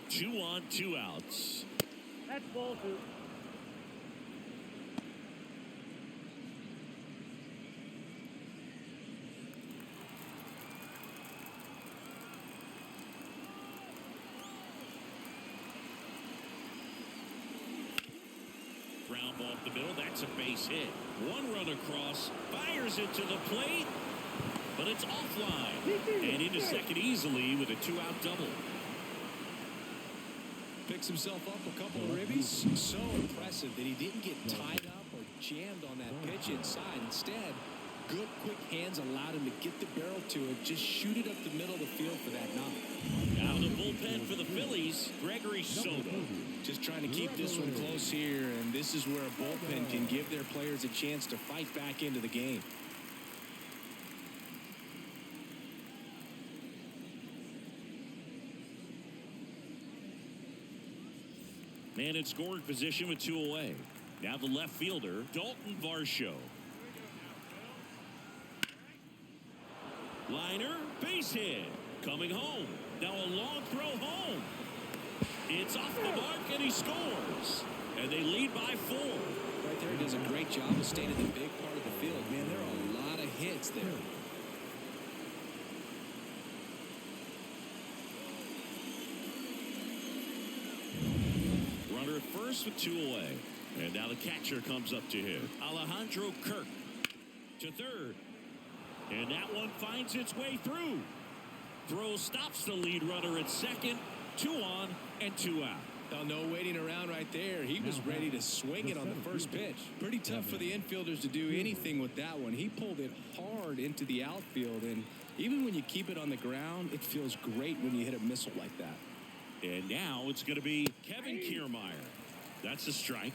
Two on, 2 outs. That's ball 2. Ground ball up the middle. That's a base hit. One run across. Fires it to the plate. But it's offline. And into second easily with a 2-out double. Picks himself up a couple of ribbies. So impressive that he didn't get tied up or jammed on that pitch inside. Instead, good quick hands allowed him to get the barrel to it, just shoot it up the middle of the field for that knock. Now the bullpen for the Phillies, Gregory Soto. Just trying to keep this one close here, and this is where a bullpen can give their players a chance to fight back into the game. Man in scoring position with 2 away. Now the left fielder, Dalton Varsho. Liner, base hit. Coming home. Now a long throw home. It's off the mark and he scores. And they lead by 4. Right there, he does a great job of staying in the big part of the field. Man, there are a lot of hits there. Runner at first with 2 away. And now the catcher comes up to hit. Alejandro Kirk to third. And that one finds its way through. Throw stops the lead runner at second. 2 on and 2 out. Well, no waiting around right there. He was ready to swing it on the first pitch. Pretty tough for the infielders to do anything with that one. He pulled it hard into the outfield, and even when you keep it on the ground, it feels great when you hit a missile like that. And now it's going to be Kevin Kiermaier. That's a strike.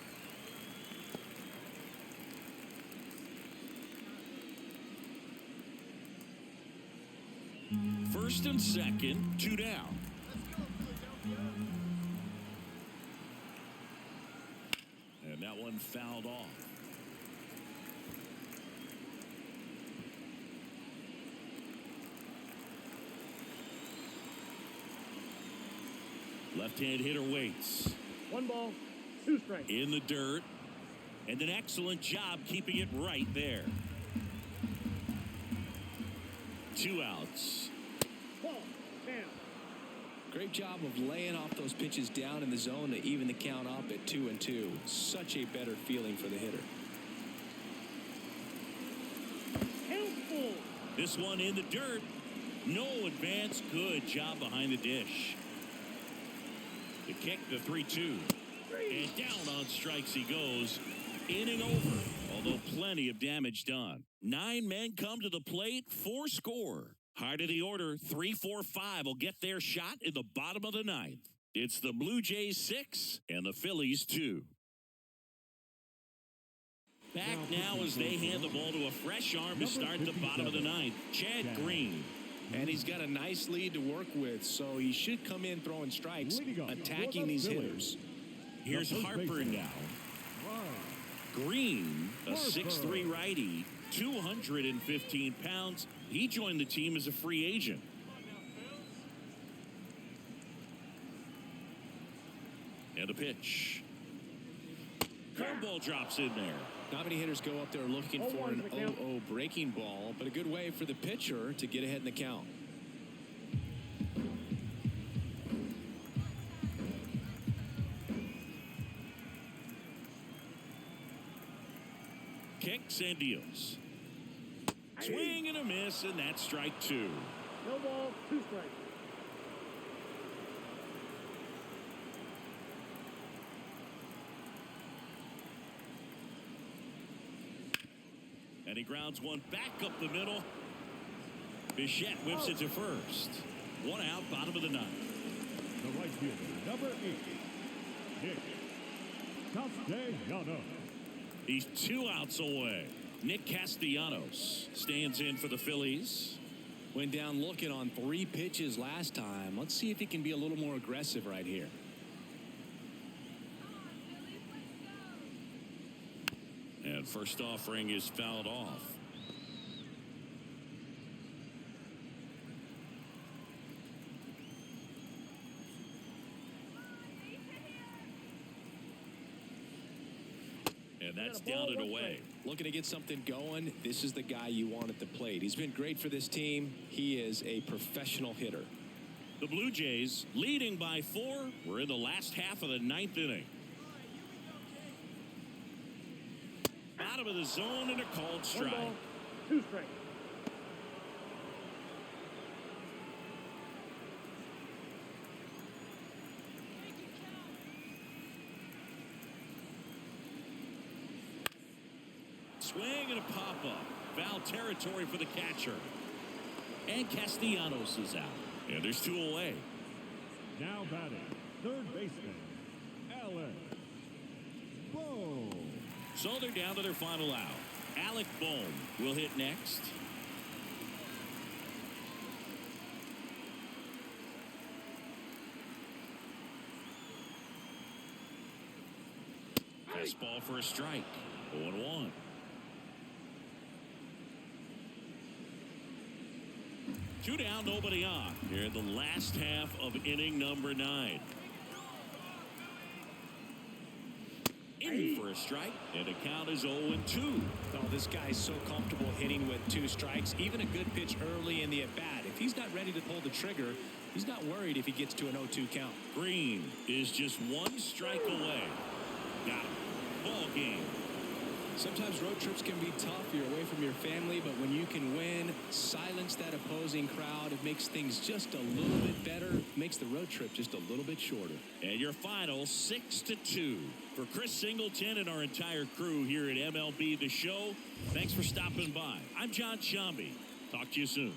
First and second, 2 down. And that one fouled off. Left-hand hitter waits. 1 ball, 2 strikes. In the dirt. And an excellent job keeping it right there. 2 outs. Ball, down. Great job of laying off those pitches down in the zone to even the count up at 2-2. Such a better feeling for the hitter. Helpful. This one in the dirt. No advance. Good job behind the dish. The kick, the 3-2. And down on strikes he goes. Inning over. Although plenty of damage done. 9 men come to the plate. 4 score. Heart of the order, 3-4-5 will get their shot in the bottom of the 9th. It's the Blue Jays 6 and the Phillies 2. back now as they hand the ball to a fresh arm to start the bottom of the ninth. Chad Green. And he's got a nice lead to work with, so he should come in throwing strikes, attacking these hitters. Here's Harper now. Green, a 6'3" righty, 215 pounds. He joined the team as a free agent. And the pitch. Curveball drops in there. Not many hitters go up there looking for an 0-0 breaking ball, but a good way for the pitcher to get ahead in the count. Kicks and deals. Swing and a miss, and that's strike 2. No ball, 2 strikes. And he grounds one back up the middle. Bichette whips it to first. 1 out, bottom of the ninth. The right fielder, number 8, Nick Castellanos. He's 2 outs away. Nick Castellanos stands in for the Phillies. Went down looking on 3 pitches last time. Let's see if he can be a little more aggressive right here. And first offering is fouled off. And that's down and away. Looking to get something going. This is the guy you want at the plate. He's been great for this team. He is a professional hitter. The Blue Jays leading by 4. We're in the last half of the 9th inning. Bottom of the zone and a called strike. 1 ball, 2 strikes. Swing and a pop-up. Foul territory for the catcher. And Castellanos is out. And there's 2 away. Now batting, third baseman, Alec Bohm. So they're down to their final out. Alec Bohm will hit next. Fastball for a strike. 0-1. Two down, nobody on. Here in the last half of inning number 9. In for a strike, and the count is 0-2. Oh, this guy's so comfortable hitting with 2 strikes. Even a good pitch early in the at-bat. If he's not ready to pull the trigger, he's not worried if he gets to an 0-2 count. Green is just 1 strike away. Got him. Ball game. Sometimes road trips can be tough. You're away from your family, but when you can win, silence that opposing crowd, it makes things just a little bit better, makes the road trip just a little bit shorter. And your final 6-2. For Chris Singleton and our entire crew here at MLB The Show, thanks for stopping by. I'm John Shambi. Talk to you soon.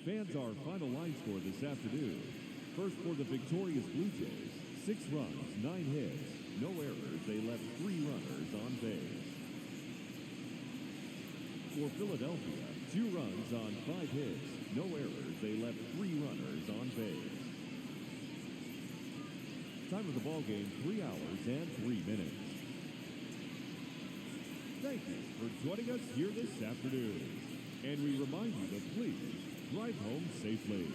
Fans, our final line score this afternoon. First for the victorious Blue Jays, 6 runs, 9 hits, no errors. They left 3 runners on base. For Philadelphia, 2 runs on 5 hits, no errors. They left 3 runners on base. Time of the ball game, 3 hours and 3 minutes. Thank you for joining us here this afternoon. And we remind you to please drive home safely.